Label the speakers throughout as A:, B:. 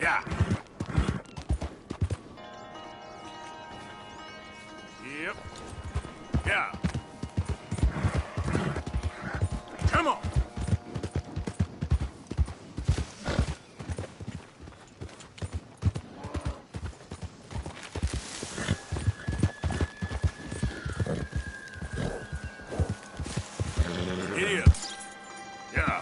A: Yeah. Yep. Yeah. Come on. Here. Yeah.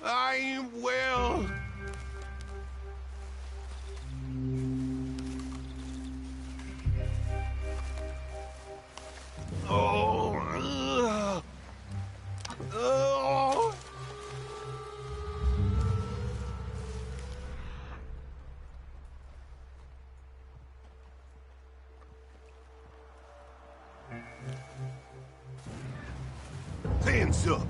B: I'm well. Oh. Oh. Hands up.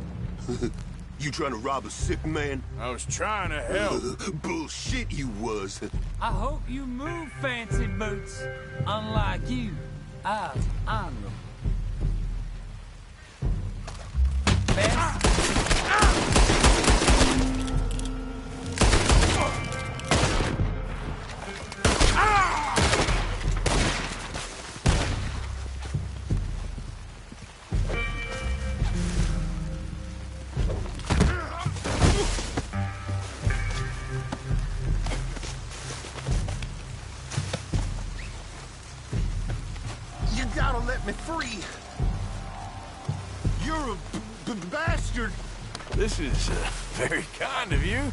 B: You trying to rob a sick man?
A: I was trying to help.
B: Bullshit you was.
C: I hope you move, fancy boots. Unlike you, I'm honorable. Best.
B: You gotta let me free. You're a bastard.
A: This is very kind of you.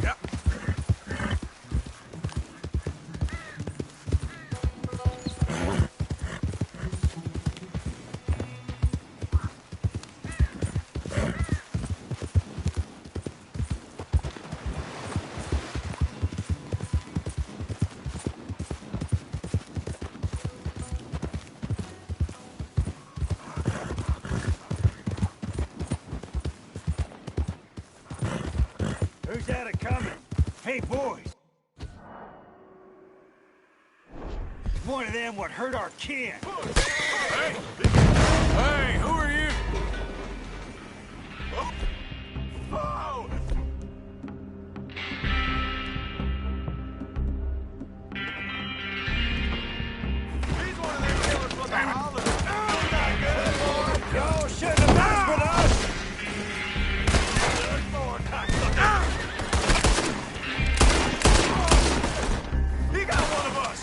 A: Yep.
D: Who's that a-coming? Hey, boys! One of them what hurt our kid!
A: Hey! Hey, who are you? Oh! He's one of them killers with the hollers.
D: Y'all shouldn't have messed with us!
A: He got one of us!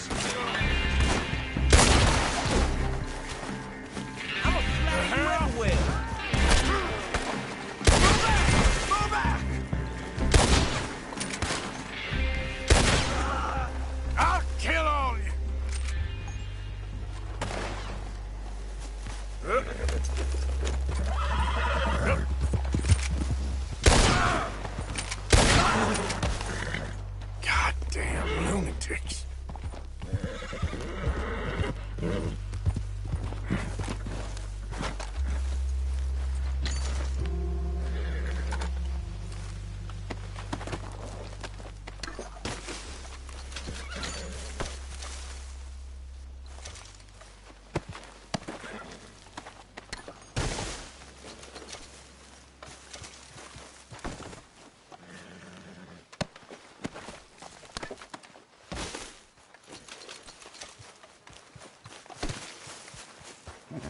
C: I'm gonna fly you everywhere.
A: Move back! I'll kill all of you! Goddamn lunatics.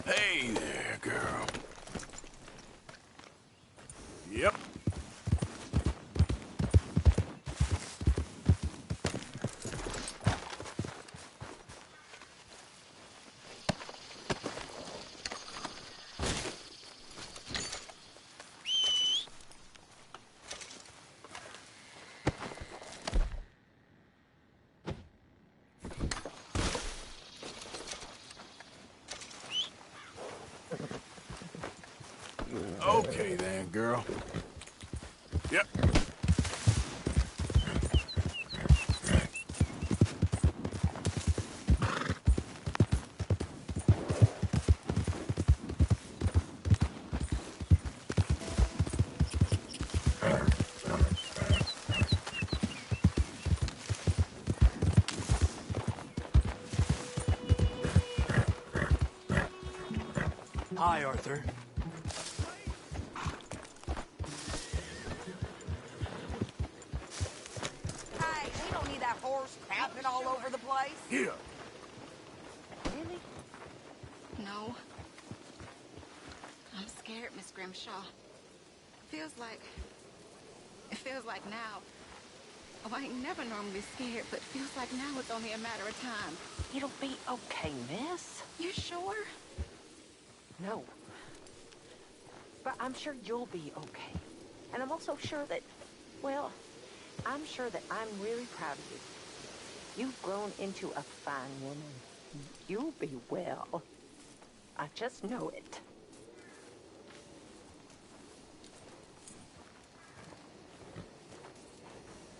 A: Hey there, girl. Yep. Okay then, girl. Yep.
D: Hi, Arthur.
E: Hey, we don't need that horse crapping all over the place.
A: Here.
E: Really?
F: No. I'm scared, Miss Grimshaw. It feels like now. Oh, I ain't never normally scared, but it feels like now it's only a matter of time.
E: It'll be okay, miss.
F: You sure?
E: No. But I'm sure you'll be okay. And I'm also sure that, well, I'm sure that I'm really proud of you. You've grown into a fine woman. You'll be well. I just know it.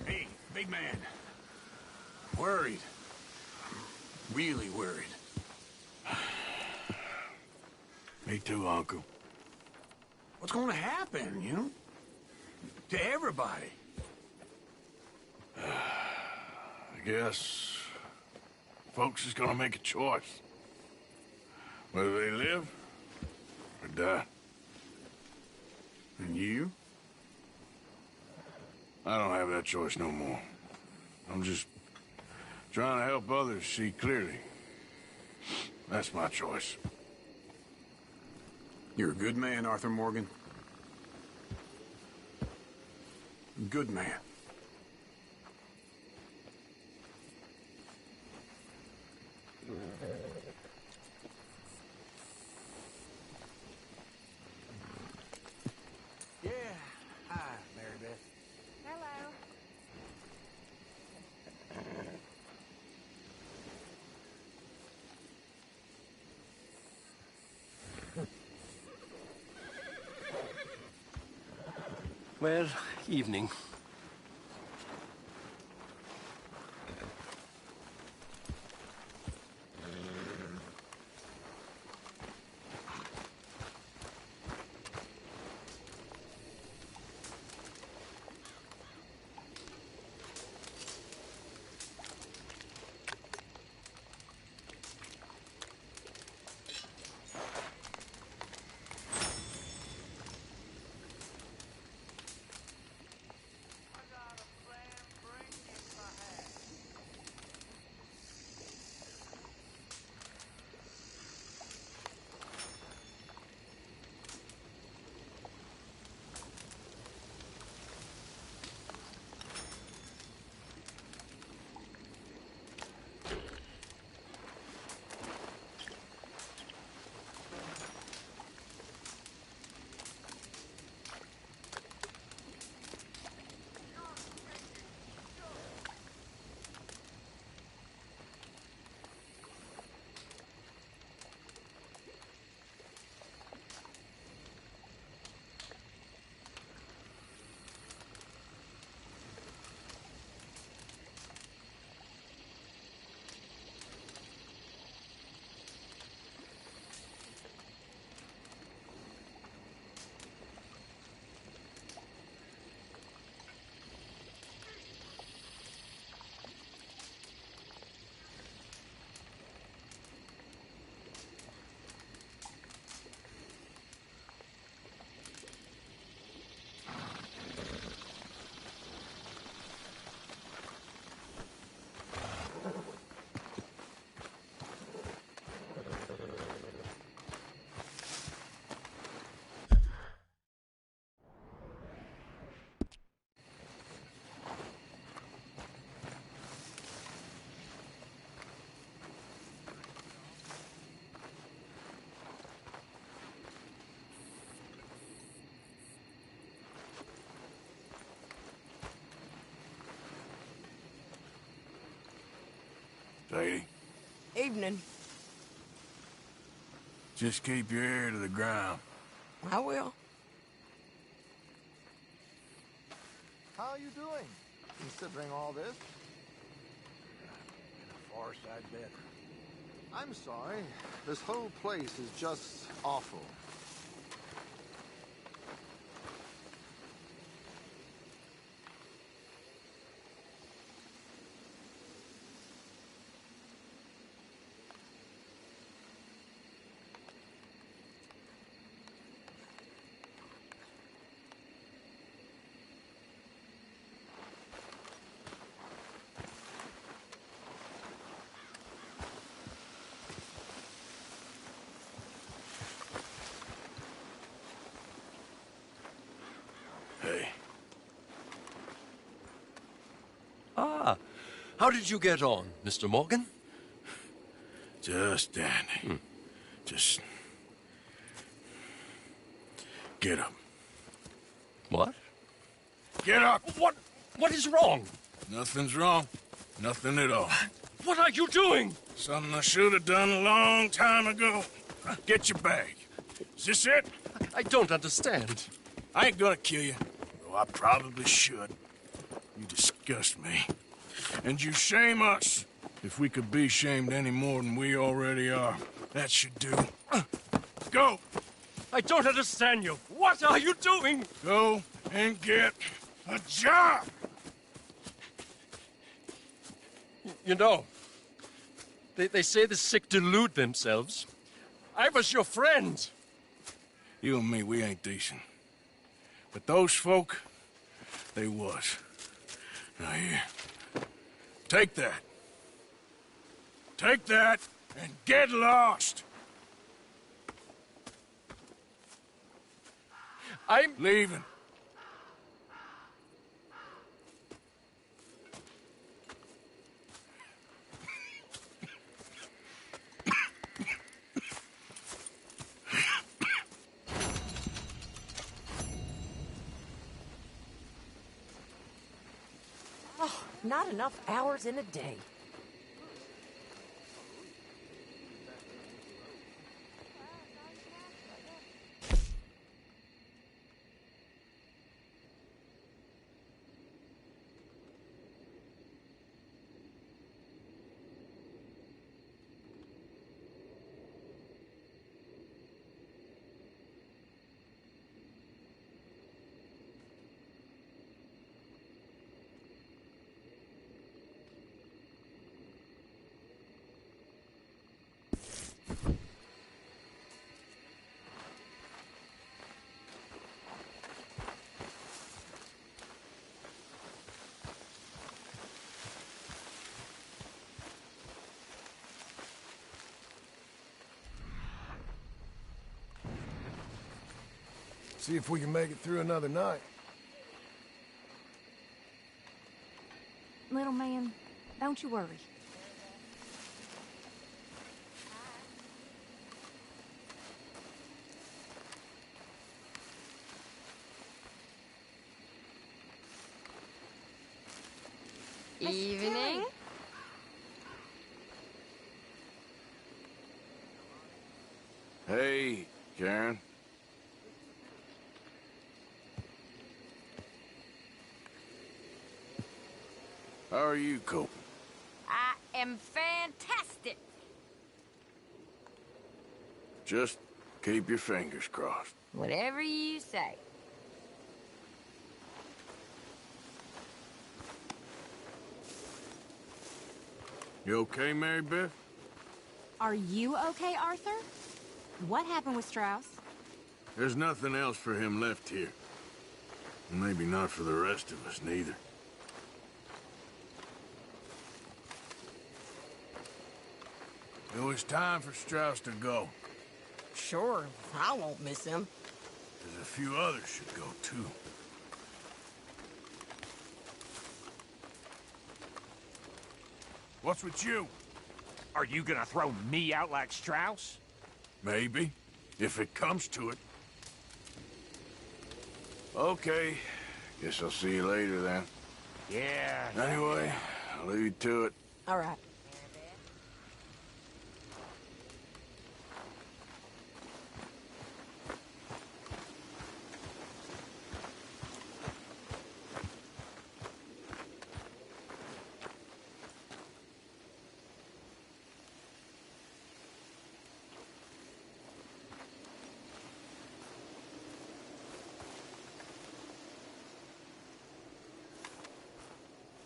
A: Hey, big man. Worried. Really worried. Me too, Uncle. What's gonna happen, you know? To everybody. I guess folks is gonna make a choice. Whether they live or die. And you? I don't have that choice no more. I'm just trying to help others see clearly. That's my choice.
G: You're a good man, Arthur Morgan. Good man.
H: Well, evening.
A: Lady,
I: Evening.
A: just keep your ear to the ground.
I: I will.
J: How are you doing, considering all this?
D: Far side better.
J: I'm sorry. This whole place is just awful.
A: Hey,
H: Ah, how did you get on, Mr. Morgan?
A: just dandy. Just get up.
H: What?
A: Get up!
H: What is wrong?
A: Nothing's wrong. Nothing at all.
H: What are you doing?
A: Something I should have done a long time ago. Get your bag. Is this it?
H: I don't understand.
A: I ain't gonna kill you, though I probably should. You disgust me. And you shame us. If we could be shamed any more than we already are, that should do. Go!
H: I don't understand you. What are you doing?
A: Go and get a job!
H: You know, they say the sick delude themselves. I was your friend.
A: You and me, we ain't decent. But those folk, they was. Now here, take that. Take that and get lost!
H: I'm
A: leaving.
E: Oh, not enough hours in a day.
A: See if we can make it through another night.
K: Little man, don't you worry.
L: Evening.
A: Hey, Karen. How are you coping?
L: I am fantastic.
A: Just keep your fingers crossed.
L: Whatever you say.
A: You okay, Mary Beth?
K: Are you okay, Arthur? What happened with Strauss?
A: There's nothing else for him left here. Maybe not for the rest of us, neither. It was time for Strauss to go.
I: Sure, I won't miss him.
A: There's a few others should go, too. What's with you?
D: Are you gonna throw me out like Strauss?
A: Maybe, if it comes to it. Okay, guess I'll see you later then.
D: Yeah.
A: Anyway, I'll leave you to it.
I: All right.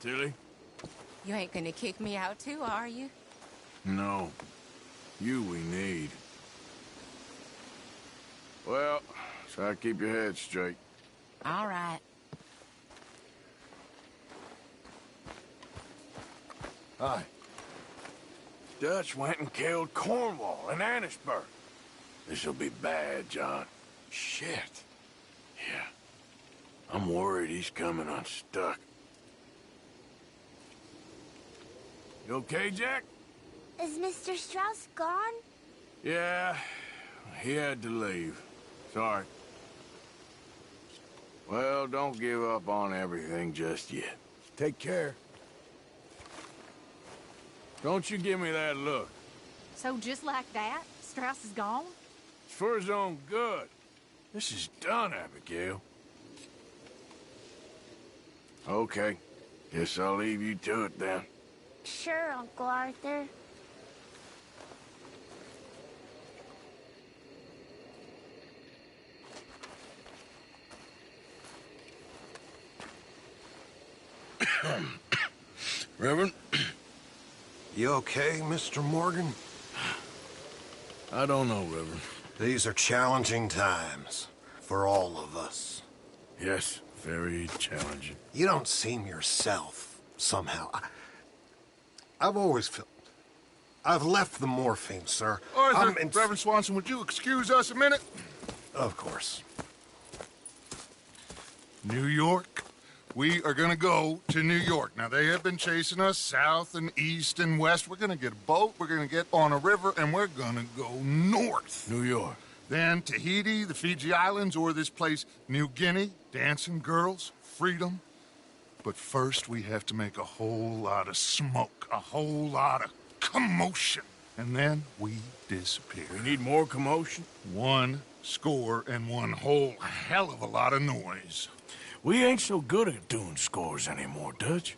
A: Tilly?
F: You ain't gonna kick me out too, are you?
A: No. You we need. Well, try to keep your head straight.
F: All right.
A: Hi. Dutch went and killed Cornwall and Annisburg. This'll be bad, John. Shit. Yeah. I'm worried he's coming unstuck. You okay, Jack?
M: Is Mr. Strauss gone?
A: Yeah, he had to leave. Sorry. Well, don't give up on everything just yet. Take care. Don't you give me that look.
K: So just like that, Strauss is gone?
A: It's for his own good. This is done, Abigail. Okay. Guess I'll leave you to it then.
M: Sure, Uncle Arthur.
A: Reverend?
N: You okay, Mr. Morgan?
A: I don't know, Reverend.
N: These are challenging times for all of us.
A: Yes, very challenging.
N: You don't seem yourself, somehow. I've always felt... I've left the morphine, sir.
B: Arthur, Reverend Swanson, would you excuse us a minute?
N: Of course.
B: New York. We are going to go to New York. Now, they have been chasing us south and east and west. We're going to get a boat, we're going to get on a river, and we're going to go north.
A: New York.
B: Then Tahiti, the Fiji Islands, or this place, New Guinea, dancing girls, freedom. But first, we have to make a whole lot of smoke, a whole lot of commotion. And then we disappear.
A: We need more commotion?
B: 1 score and 1 whole hell of a lot of noise.
A: We ain't so good at doing scores anymore, Dutch.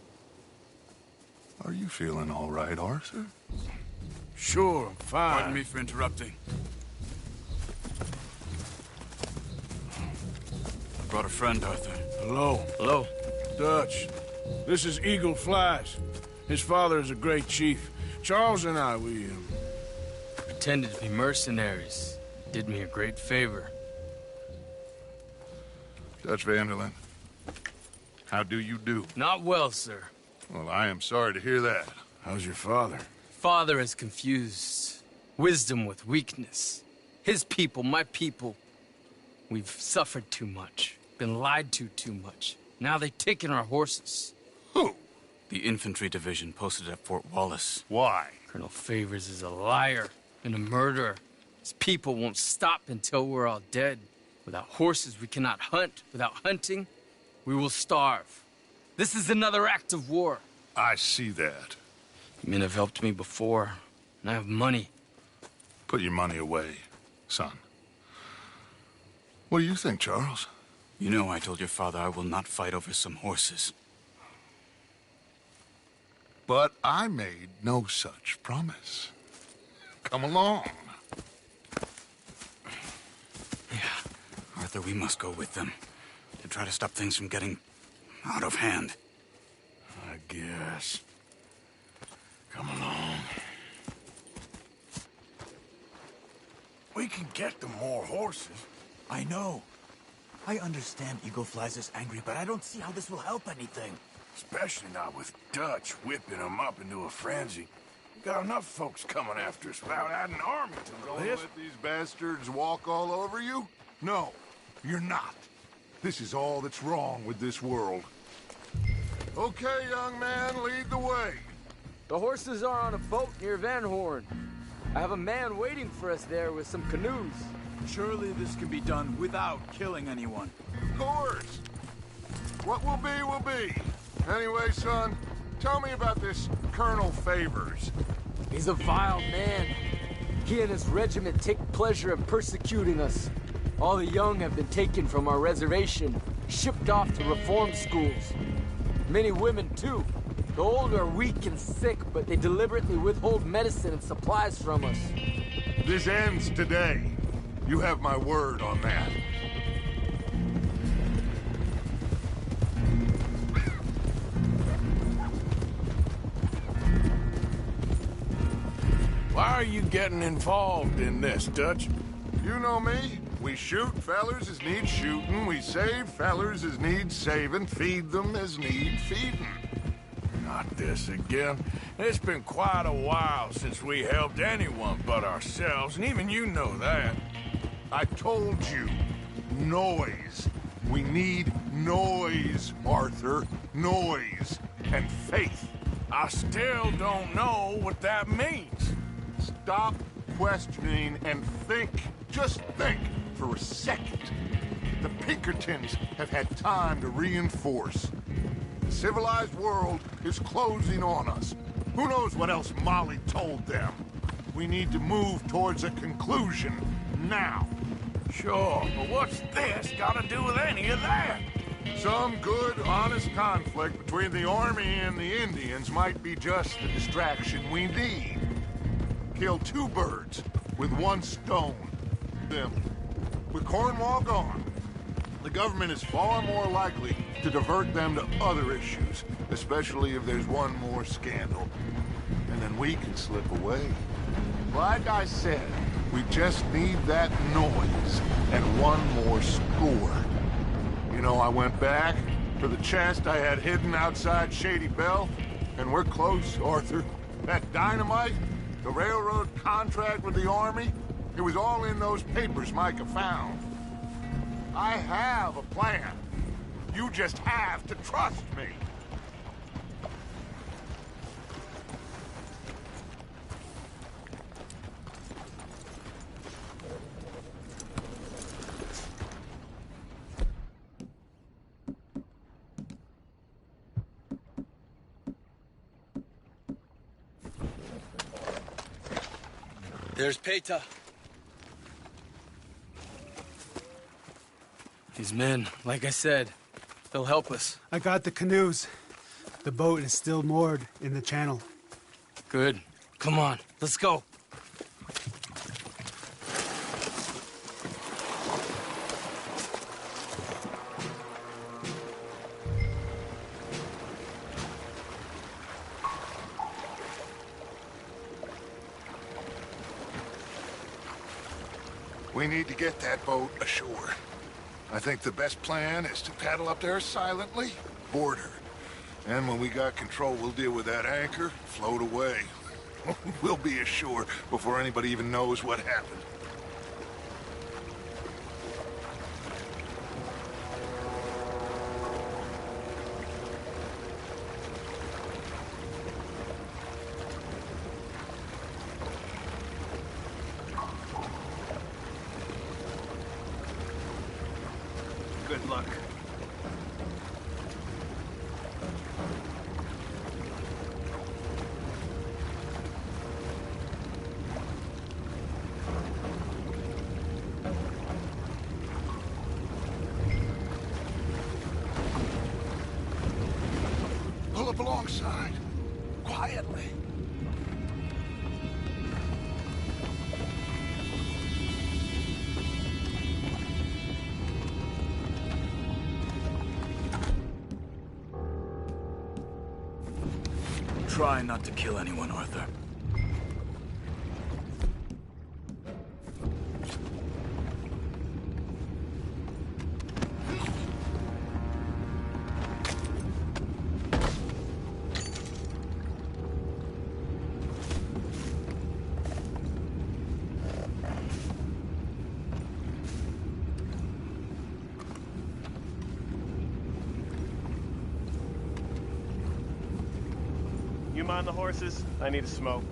B: Are you feeling all right, Arthur?
A: Sure, I'm fine.
O: Pardon me for interrupting. I brought a friend, Arthur.
A: Hello.
O: Hello.
A: Dutch, this is Eagle Flies. His father is a great chief. Charles and I, we
O: pretended to be mercenaries. Did me a great favor.
B: Dutch Vanderlyn, how do you do?
O: Not well, sir.
B: Well, I am sorry to hear that.
A: How's your father?
O: Father has confused wisdom with weakness. His people, my people. We've suffered too much, been lied to too much. Now they've taken our horses.
B: Who?
P: The infantry division posted at Fort Wallace.
B: Why?
O: Colonel Favors is a liar and a murderer. His people won't stop until we're all dead. Without horses, we cannot hunt. Without hunting, we will starve. This is another act of war.
B: I see that.
O: You men have helped me before, and I have money.
B: Put your money away, son. What do you think, Charles?
P: You know I told your father I will not fight over some horses.
B: But I made no such promise. Come along.
P: Yeah, Arthur, we must go with them to try to stop things from getting out of hand.
A: I guess. Come along. We can get them more horses.
D: I know. I understand Eagle Fly's is angry, but I don't see how this will help anything.
A: Especially not with Dutch whipping them up into a frenzy. We got enough folks coming after us without adding an army to the
B: Gonna
A: list.
B: let these bastards walk all over you? No, you're not. This is all that's wrong with this world. Okay, young man, lead the way.
O: The horses are on a boat near Van Horn. I have a man waiting for us there with some canoes.
D: Surely this can be done without killing anyone.
B: Of course. What will be, will be. Anyway, son, tell me about this Colonel Favors.
O: He's a vile man. He and his regiment take pleasure in persecuting us. All the young have been taken from our reservation, shipped off to reform schools. Many women, too. The old are weak and sick, but they deliberately withhold medicine and supplies from us.
B: This ends today. You have my word on that.
A: Why are you getting involved in this, Dutch?
B: You know me. We shoot fellers as need shooting. We save fellers as need saving. Feed them as need feeding.
A: Not this again. It's been quite a while since we helped anyone but ourselves, and even you know that.
B: I told you. Noise. We need noise, Arthur. Noise. And faith.
A: I still don't know what that means.
B: Stop questioning and think. Just think for a second. The Pinkertons have had time to reinforce. The civilized world is closing on us. Who knows what else Molly told them? We need to move towards a conclusion now.
A: Sure, but what's this got to do with any of that?
B: Some good, honest conflict between the Army and the Indians might be just the distraction we need. Kill two birds with one stone. Them. With Cornwall gone, the government is far more likely to divert them to other issues, especially if there's one more scandal. And then we can slip away. Like I said, we just need that noise and one more score. You know, I went back for the chest I had hidden outside Shady Belle, and we're close, Arthur. That dynamite, the railroad contract with the Army, it was all in those papers Micah found. I have a plan. You just have to trust me.
O: There's Peta. These men, like I said, they'll help us.
Q: I got the canoes. The boat is still moored in the channel.
O: Good. Come on, let's go.
B: We need to get that boat ashore. I think the best plan is to paddle up there silently, board her. And when we got control, we'll deal with that anchor, float away. We'll be ashore before anybody even knows what happened.
R: good luck.
B: Pull up alongside. Quietly.
D: Try not to kill anyone, Arthur.
R: You mind the horses? I need a smoke.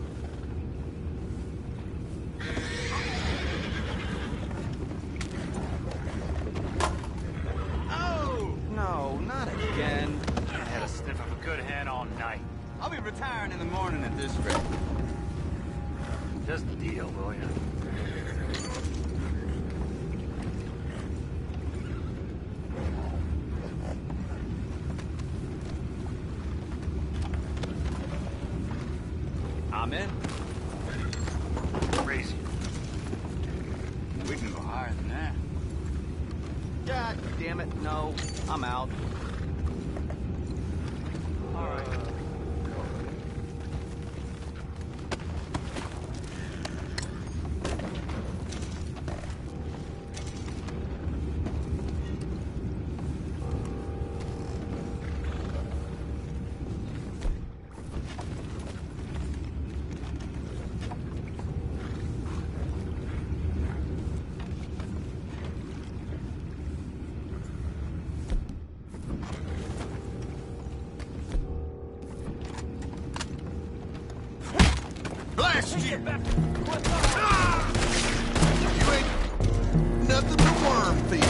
P: Oh! No, not again. I had a sniff of a good hand all night. I'll be retiring in the morning at this rate. Just a deal, will ya? I'm in. Crazy. We can go higher than that. God damn it, no. I'm out. All right.
B: Blast you! You ain't nothing but worm feed.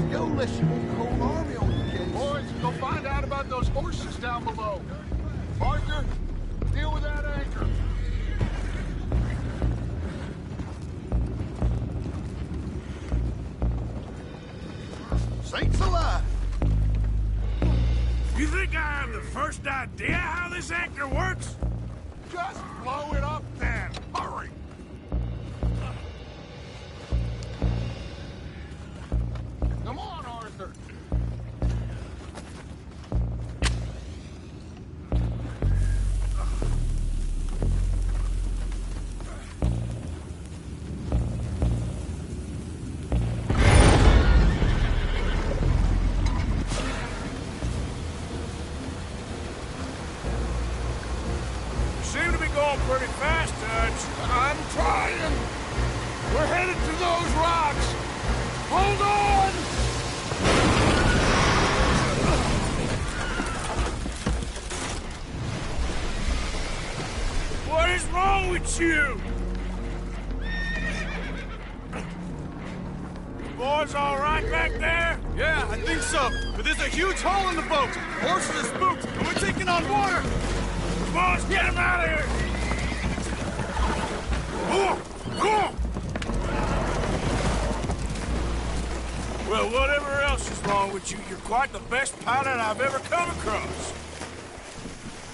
B: Unless you want the whole army on your case. Boys, go find out about those horses down below. Arthur, deal with that anchor. Saints alive!
A: You think I have the first idea how this anchor works?
B: Just blow it up then. Hurry! Come on, Arthur.
A: You seem to be going pretty fast, Dutch.
B: I'm trying. We're headed to those rocks. Hold on!
A: What is wrong with you? Boys all right back there?
P: Yeah, I think so. But there's a huge hole in the boat. Horses are spooked, and we're taking on water.
A: Boys, get him out of here! Well, whatever else is wrong with you, you're quite the best pilot I've ever come across.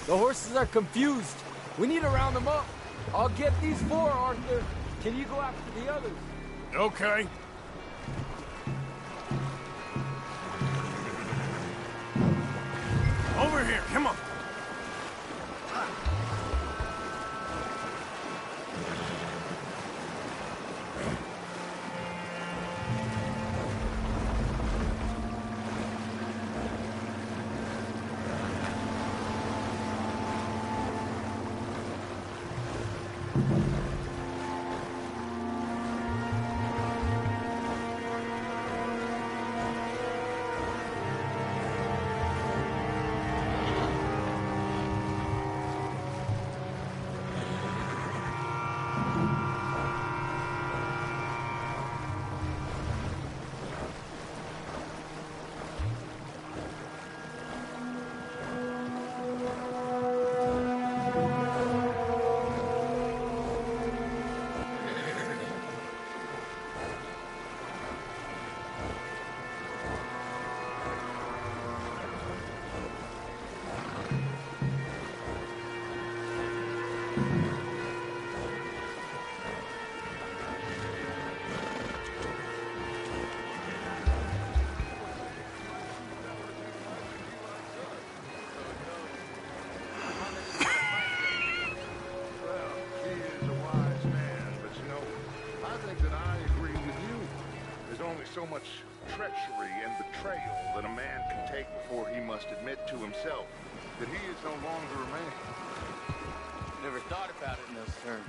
O: The horses are confused. We need to round them up. I'll get these four, Arthur. Can you go after the others?
A: Okay. Over here, come on.
B: So much treachery and betrayal that a man can take before he must admit to himself that he is no longer a man.
O: Never thought about it in those terms.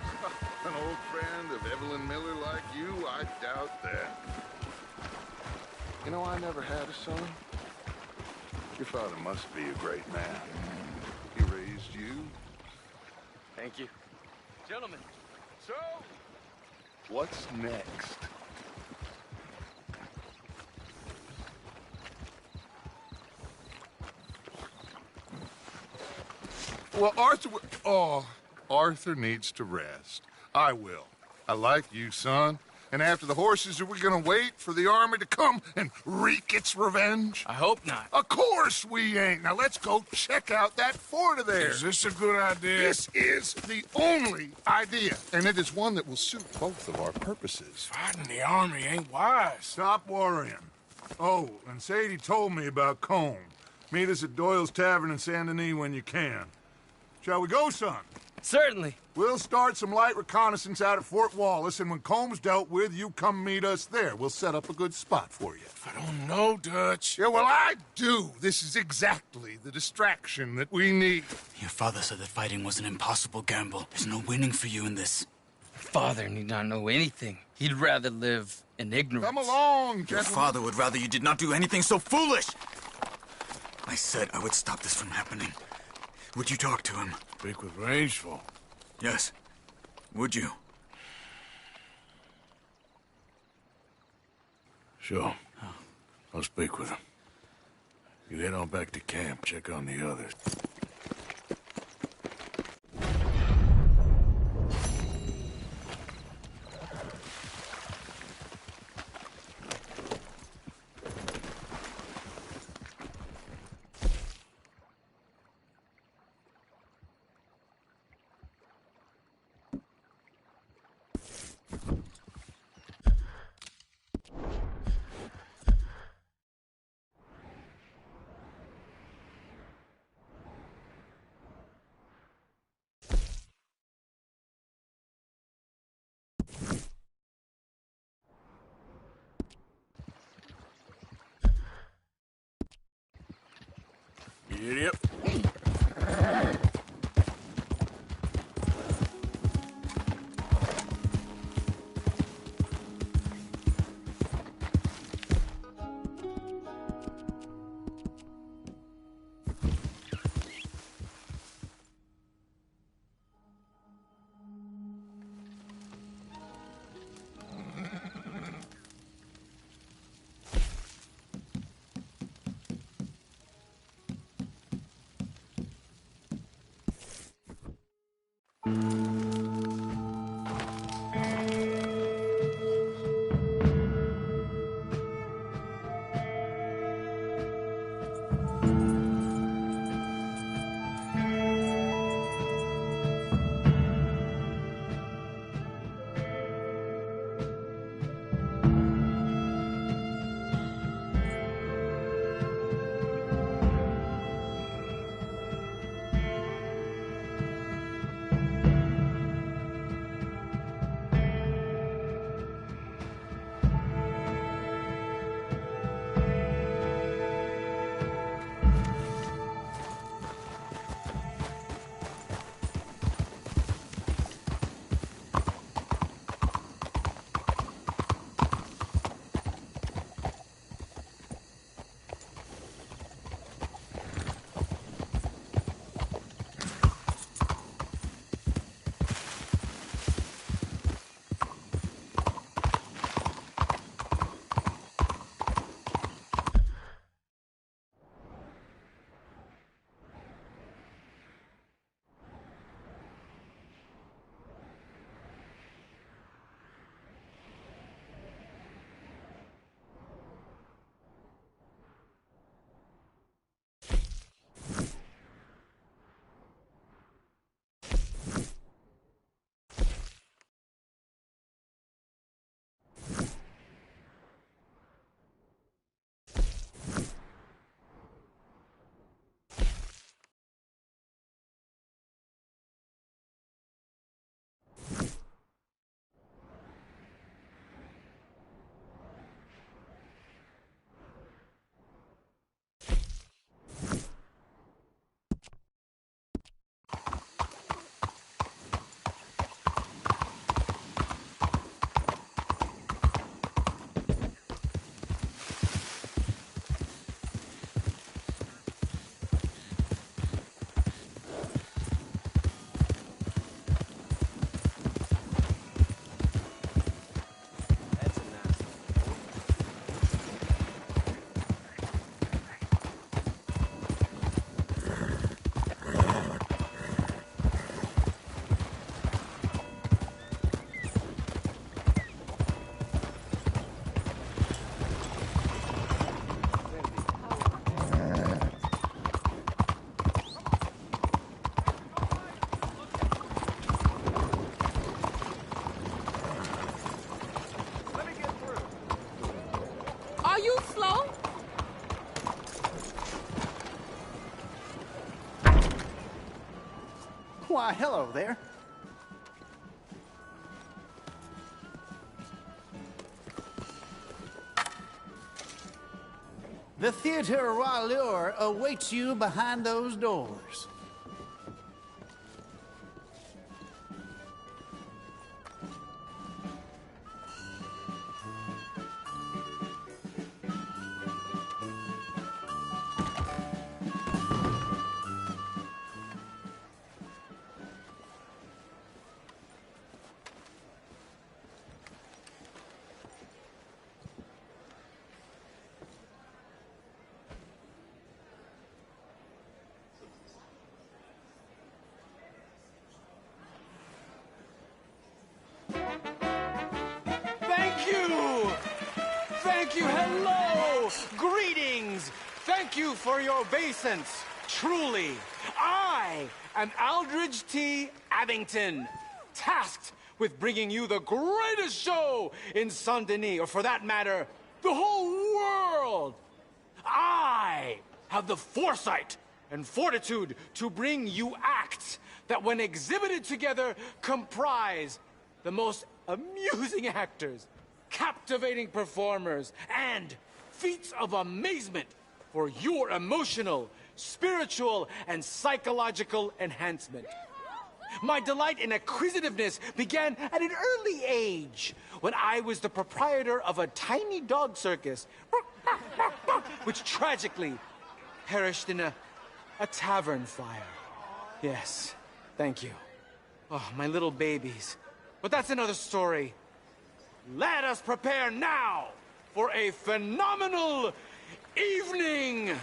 B: An old friend of Evelyn Miller like you, I doubt that. You know, I never had a son. Your father must be a great man. He raised you.
O: Thank you. Gentlemen.
B: So, what's next? Well, Arthur needs to rest. I will. I like you, son. And after the horses, are we gonna wait for the army to come and wreak its revenge?
O: I hope not.
B: Of course we ain't. Now let's go check out that fort of theirs.
A: Is this a good idea?
B: This is the only idea, and it is one that will suit both of our purposes.
A: Fighting the army ain't wise.
B: Stop worrying. Oh, and Sadie told me about Combe. Meet us at Doyle's Tavern in Saint Denis when you can. Shall we go, son?
O: Certainly.
B: We'll start some light reconnaissance out at Fort Wallace, and when Combs dealt with, you come meet us there. We'll set up a good spot for you.
A: I don't know, Dutch.
B: Yeah, well, I do. This is exactly the distraction that we need.
P: Your father said that fighting was an impossible gamble. There's no winning for you in this.
O: Father need not know anything. He'd rather live in ignorance.
B: Come along,
P: Your
B: gentlemen.
P: father would rather you did not do anything so foolish. I said I would stop this from happening. Would you talk to him?
A: Speak with Rangeful.
P: Yes. Would you?
A: Sure. I'll speak with him. You head on back to camp, check on the others. Idiot.
S: Why, hello there. The Theatre Royale awaits you behind those doors.
O: Thank you! Thank you, hello! Greetings! Thank you for your obeisance. Truly, I am Aldridge T. Abington, tasked with bringing you the greatest show in Saint-Denis, or for that matter, the whole world. I have the foresight and fortitude to bring you acts that, when exhibited together, comprise the most amusing actors, captivating performers, and feats of amazement for your emotional, spiritual, and psychological enhancement. My delight in acquisitiveness began at an early age, when I was the proprietor of a tiny dog circus, which tragically perished in a tavern fire. Yes, thank you. Oh, my little babies. But that's another story. Let us prepare now for a phenomenal evening.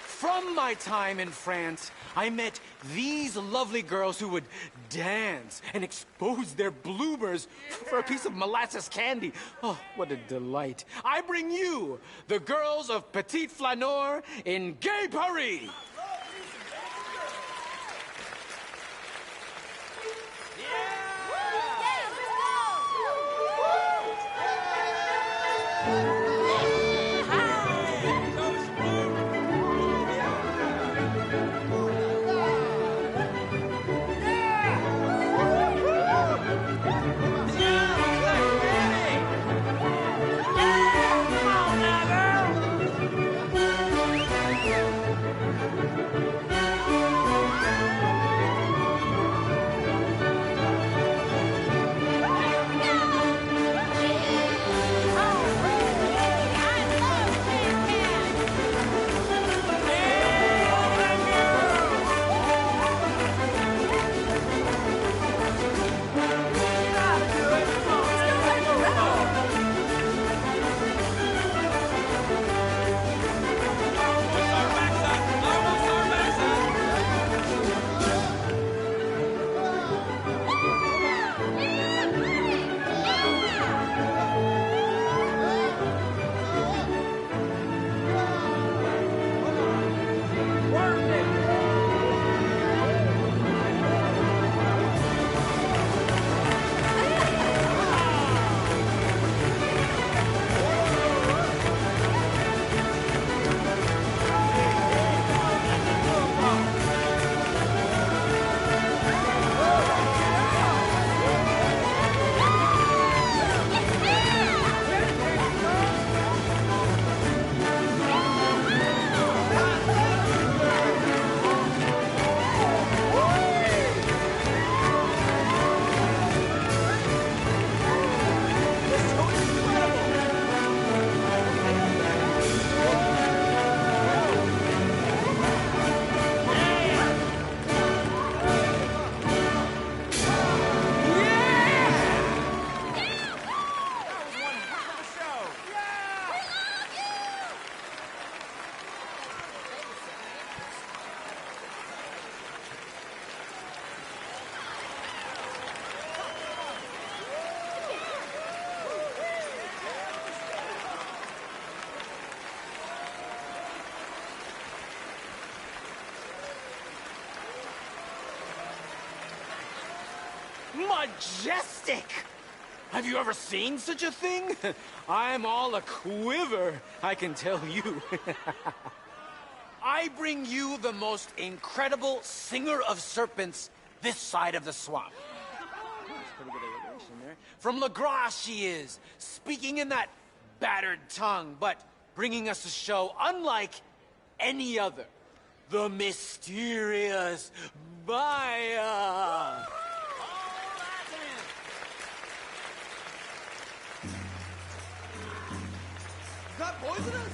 O: From my time in France, I met these lovely girls who would dance and expose their bloomers for a piece of molasses candy. Oh, what a delight. I bring you the girls of Petit Flaneur in Gay Paris. Majestic! Have you ever seen such a thing? I'm all a quiver, I can tell you. I bring you the most incredible singer of serpents this side of the swamp. Pretty good alliteration there. From LaGrasse she is, speaking in that battered tongue, but bringing us a show unlike any other. The mysterious Maya.
T: Is that poisonous?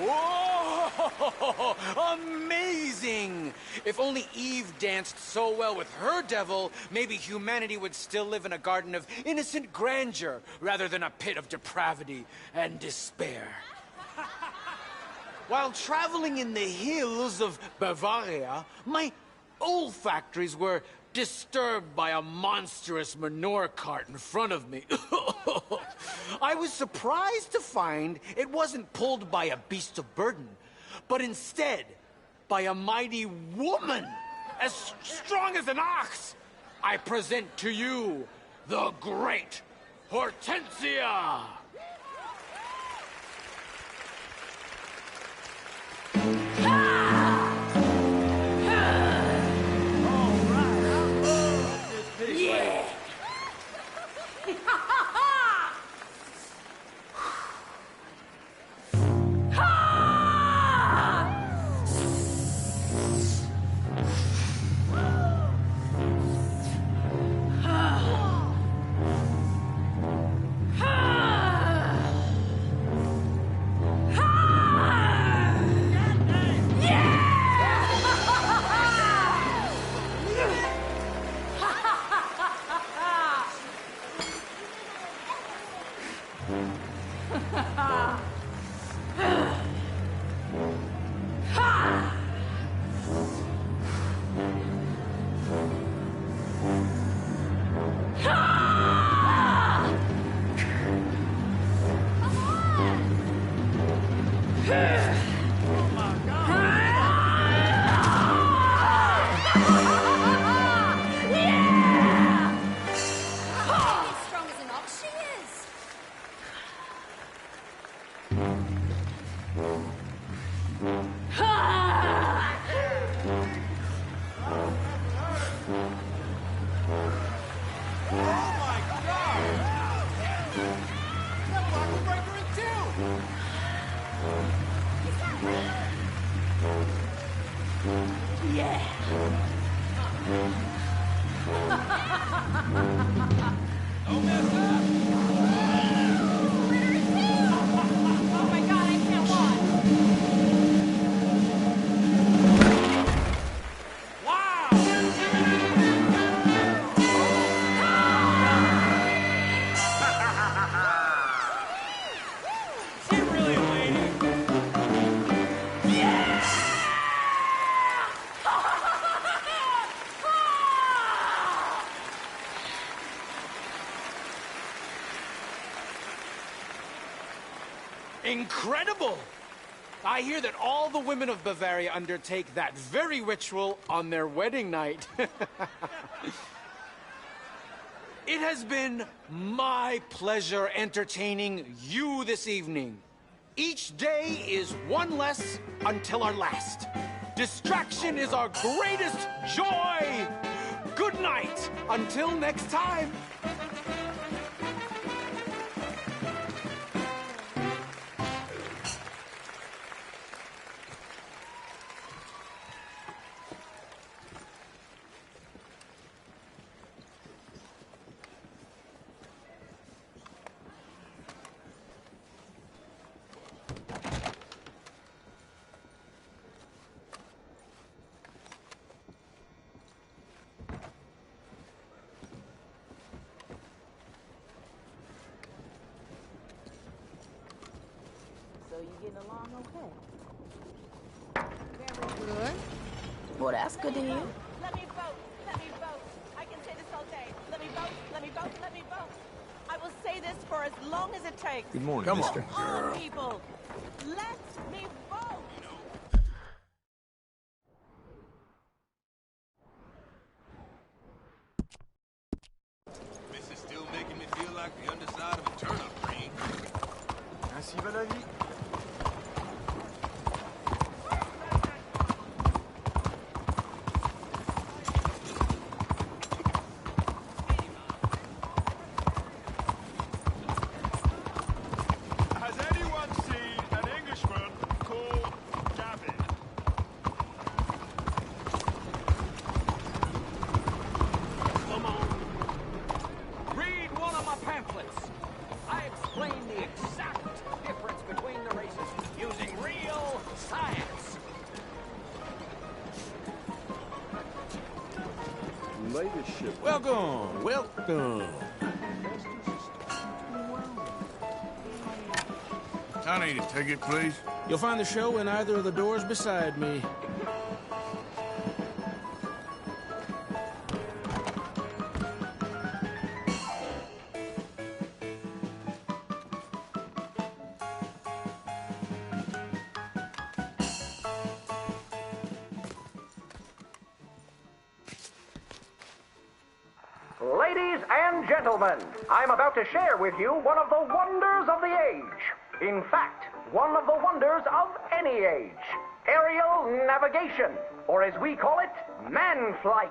O: Whoa! Amazing! If only Eve danced so well with her devil, maybe humanity would still live in a garden of innocent grandeur rather than a pit of depravity and despair. While traveling in the hills of Bavaria, my olfactories were disturbed by a monstrous manure cart in front of me. I was surprised to find it wasn't pulled by a beast of burden, but instead by a mighty woman as strong as an ox. I present to you the great Hortensia.
T: Yeah!
I: Yeah.
T: Don't mess up!
L: Oh my god, I can't watch!
T: She really waiting.
U: Incredible! I hear that all the women of Bavaria undertake that very ritual on their wedding night. It has been my pleasure entertaining you this evening. Each day is one less until our last. Distraction is our greatest joy. Good night. Until next time.
E: So you getting along okay?
F: Very good.
E: Well, that's good to hear.
V: Let me vote. Let me vote. I can say this all day. Let me vote. Let me vote. Let me vote. I will say this for as long as it takes.
A: Good morning,
V: Come
A: mister.
V: on, people. Let me vote.
T: This is still making me feel like the underside of a turnip green.
W: Ainsi va la vie.
T: Has anyone seen an Englishman called Gavin?
C: Come on. Read one of my pamphlets. I explain the exact difference between the races using real science.
A: Latest ship.
C: Welcome, welcome.
A: I need a ticket, please.
C: You'll find the show in either of the doors beside me.
X: Ladies and gentlemen, I'm about to share with you one of the wonders of the age. In fact, one of the wonders of any age. Aerial navigation, or as we call it, man flight.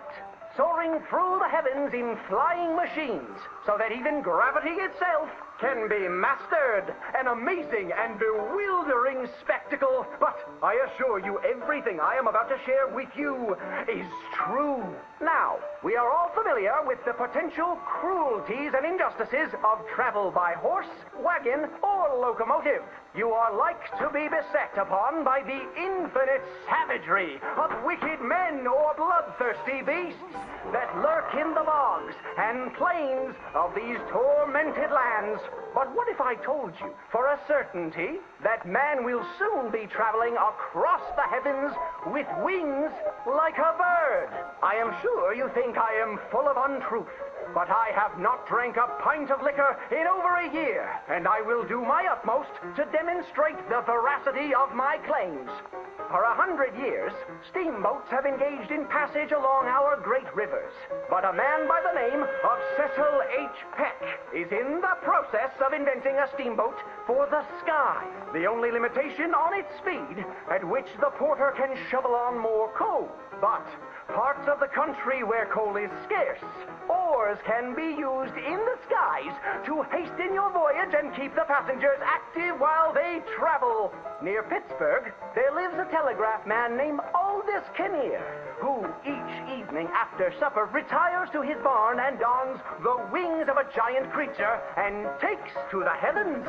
X: Soaring through the heavens in flying machines, so that even gravity itself can be mastered. An amazing and bewildering spectacle, but I assure you everything I am about to share with you is true. Now, we are all familiar with the potential cruelties and injustices of travel by horse, wagon, or locomotive. You are like to be beset upon by the infinite savagery of wicked men or bloodthirsty beasts that lurk in the bogs and plains of these tormented lands. But what if I told you for a certainty that man will soon be traveling across the heavens with wings like a bird? I am sure you think I am full of untruth, but I have not drank a pint of liquor in over a year, and I will do my utmost to demonstrate the veracity of my claims. For 100 years, steamboats have engaged in passage along our great rivers. But a man by the name of Cecil H. Peck is in the process of inventing a steamboat for the sky. The only limitation on its speed, at which the porter can shovel on more coal. But parts of the country where coal is scarce, oars can be used in the skies to hasten your voyage and keep the passengers active while they travel. Near Pittsburgh, there lives a telegraph man named Old eldest Kinnear, who each evening after supper retires to his barn and dons the wings of a giant creature and takes to the heavens.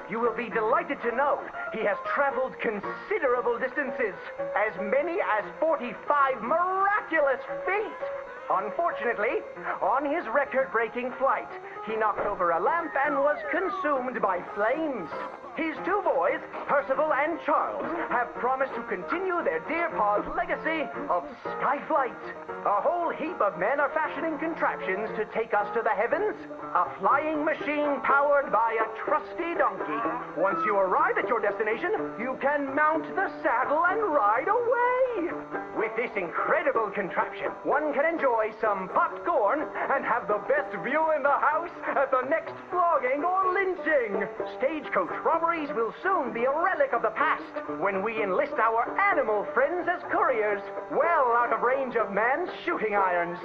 X: You will be delighted to know he has traveled considerable distances, as many as 45 miraculous feet. Unfortunately, on his record-breaking flight, he knocked over a lamp and was consumed by flames. His two boys, Percival and Charles, have promised to continue their dear pa's legacy of skyflight. A whole heap of men are fashioning contraptions to take us to the heavens. A flying machine powered by a trusty donkey. Once you arrive at your destination, you can mount the saddle and ride away. With this incredible contraption, one can enjoy some popcorn and have the best view in the house at the next flogging or lynching. Stagecoach robberies will soon be a relic of the past when we enlist our animal friends as couriers, well out of range of man's shooting irons.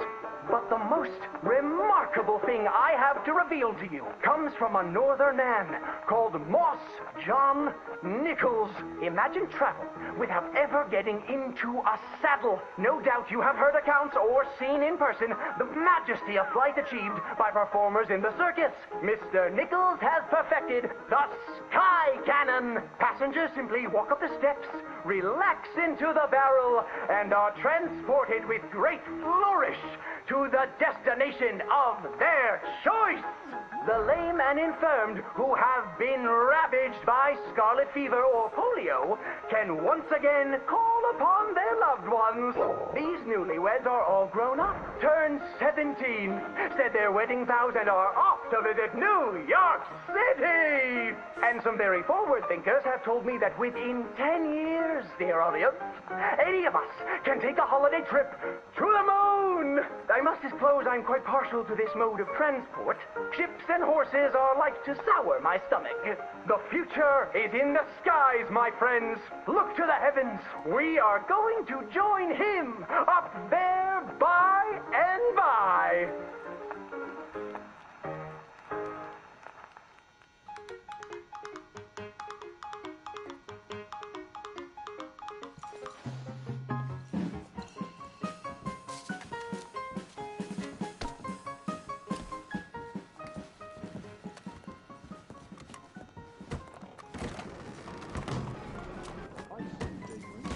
X: But the most remarkable thing I have to reveal to you comes from a northern man called Moss John Nichols. Imagine travel without ever getting into a saddle. No doubt you have heard accounts or seen in person the majesty of flight achieved by performers in the circus. Mr. Nichols has perfected the Sky Cannon. Passengers simply walk up the steps, relax into the barrel, and are transported with great flourish to the destination of their choice. The lame and infirmed who have been ravaged by scarlet fever or polio can once again call upon their loved ones. These newlyweds are all grown up, turned 17, said their wedding vows, and are off to visit New York City. And some very forward thinkers have told me that within 10 years, dear audience, any of us can take a holiday trip to the moon. I must disclose I'm quite partial to this mode of transport. Ships and horses are like to sour my stomach. The future is in the skies, my friends. Look to the heavens. We are going to join him up there by and by.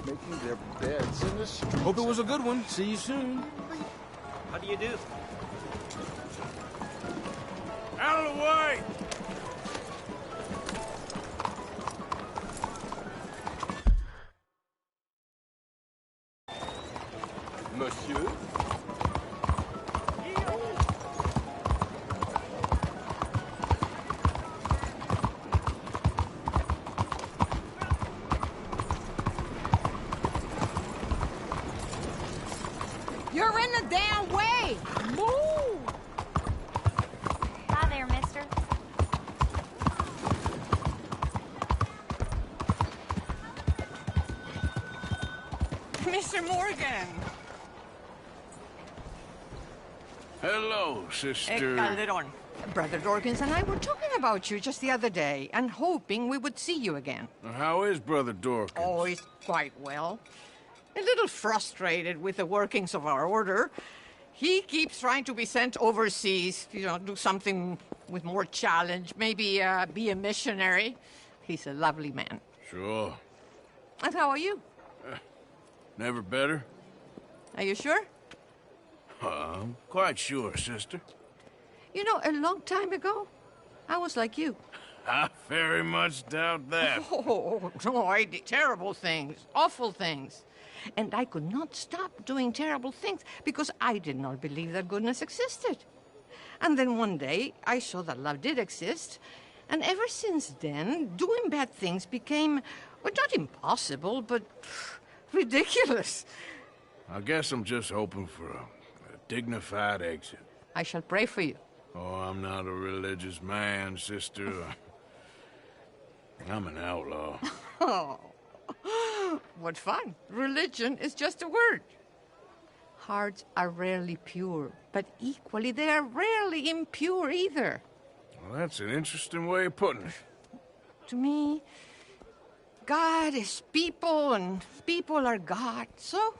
G: Making their beds in the street.
A: Hope it was a good one. See you soon.
C: How do you do?
A: Out of the way!
G: Monsieur?
I: You're in the damn way! Move!
M: Hi there, mister.
I: Mr. Morgan!
A: Hello, sister.
I: Calderon. Brother Dorkins and I were talking about you just the other day and hoping we would see you again.
A: How is Brother Dorkins?
I: Oh, he's quite well. A little frustrated with the workings of our order. He keeps trying to be sent overseas, do something with more challenge, maybe be a missionary. He's a lovely man.
A: Sure.
I: And how are you?
A: Never better?
I: Are you sure?
A: I'm quite sure, sister.
I: You know, a long time ago, I was like you.
A: I very much doubt that.
I: Oh, no, I did terrible things, awful things. And I could not stop doing terrible things because I did not believe that goodness existed. And then one day, I saw that love did exist. And ever since then, doing bad things became, well, not impossible, but ridiculous.
A: I guess I'm just hoping for a dignified exit.
I: I shall pray for you.
A: Oh, I'm not a religious man, sister. I'm an outlaw.
I: Oh, what fun. Religion is just a word. Hearts are rarely pure, but equally they are rarely impure either.
A: Well, that's an interesting way of putting it.
I: To me, God is people and people are God. So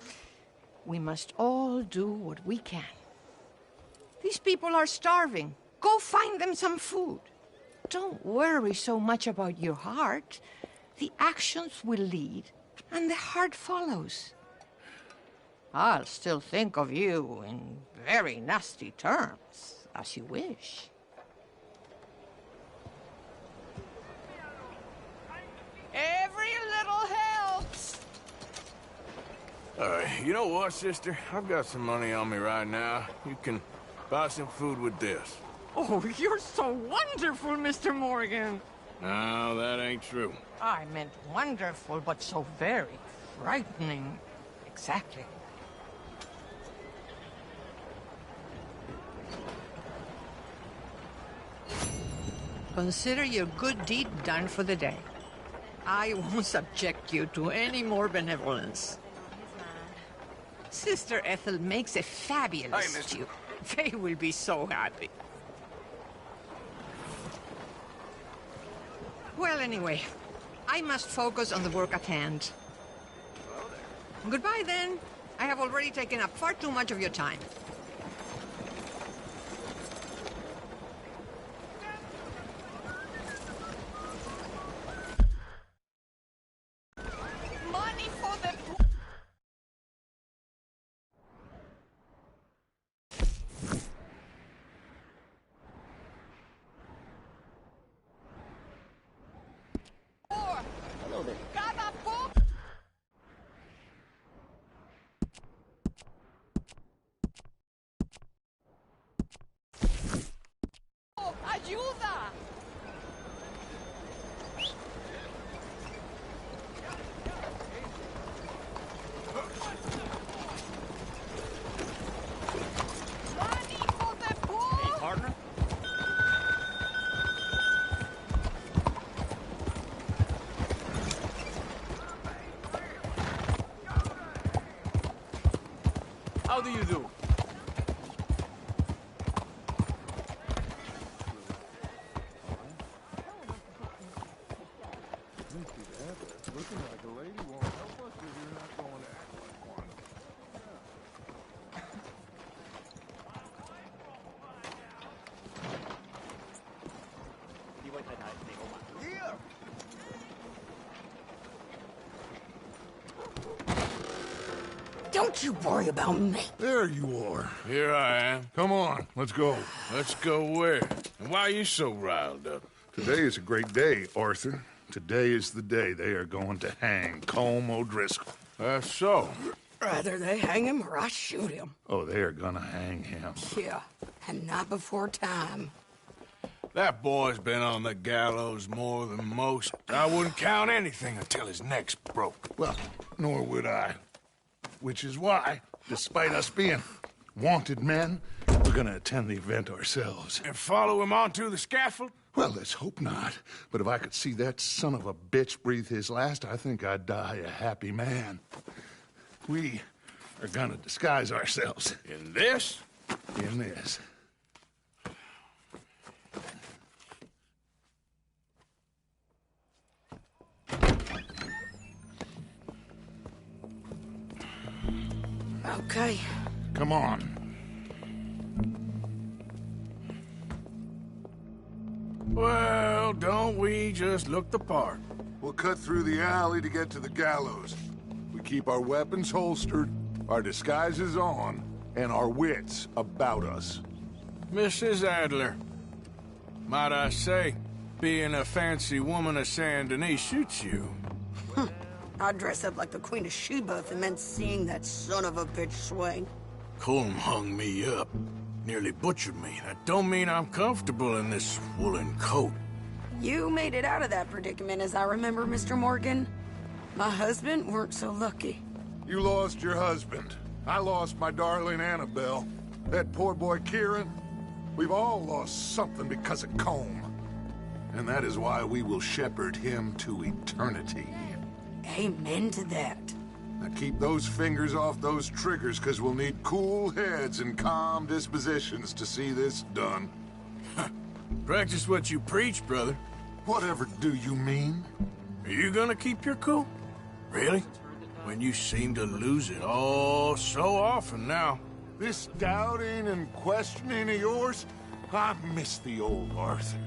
I: we must all do what we can. These people are starving. Go find them some food. Don't worry so much about your heart. The actions will lead, and the heart follows. I'll still think of you in very nasty terms, as you wish. Every little helps.
A: You know what, sister? I've got some money on me right now. You can buy some food with this.
I: Oh, you're so wonderful, Mr. Morgan.
A: No, that ain't true.
I: I meant wonderful, but so very frightening. Exactly. Consider your good deed done for the day. I won't subject you to any more benevolence. Sister Ethel makes a fabulous stew. They will be so happy. Well, anyway, I must focus on the work at hand. Goodbye, then. I have already taken up far too much of your time. Money for the...
C: Hello there.
I: ¡Ayuda!
U: Hey, partner? How do you do?
B: Looking like a lady won't help us if you're not going to act like one.
C: Here!
I: Don't you worry about me.
B: There you are.
A: Here I am.
B: Come on, let's go.
A: Let's go where? And why are you so riled up?
B: Today is a great day, Arthur. Today is the day they are going to hang Colm O'Driscoll.
A: That's so.
H: Rather they hang him or I shoot him.
B: Oh, they are gonna hang him.
H: Yeah, and not before time.
A: That boy's been on the gallows more than most. I wouldn't count anything until his neck's broke.
B: Well, nor would I. Which is why, despite us being wanted men, we're gonna attend the event ourselves.
A: And follow him onto the scaffold?
B: Well, let's hope not. But if I could see that son of a bitch breathe his last, I think I'd die a happy man. We are gonna disguise ourselves.
A: In this?
B: In this.
H: Okay.
B: Come on.
A: Well, don't we just look the part?
B: We'll cut through the alley to get to the gallows. We keep our weapons holstered, our disguises on, and our wits about us.
A: Mrs. Adler, might I say, being a fancy woman of Saint Denis suits you.
H: I'd dress up like the Queen of Sheba if it meant seeing that son of a bitch swing.
A: Colm hung me up. Nearly butchered me. That don't mean I'm comfortable in this woolen coat.
H: You made it out of that predicament, as I remember, Mr. Morgan. My husband weren't so lucky.
B: You lost your husband. I lost my darling Annabelle. That poor boy Kieran. We've all lost something because of Colm. And that is why we will shepherd him to eternity.
H: Amen to that.
B: Now keep those fingers off those triggers, because we'll need cool heads and calm dispositions to see this done.
A: Practice what you preach, brother.
B: Whatever do you mean?
A: Are you gonna keep your cool? Really? When you seem to lose it all so often now.
B: This doubting and questioning of yours, I miss the old Arthur.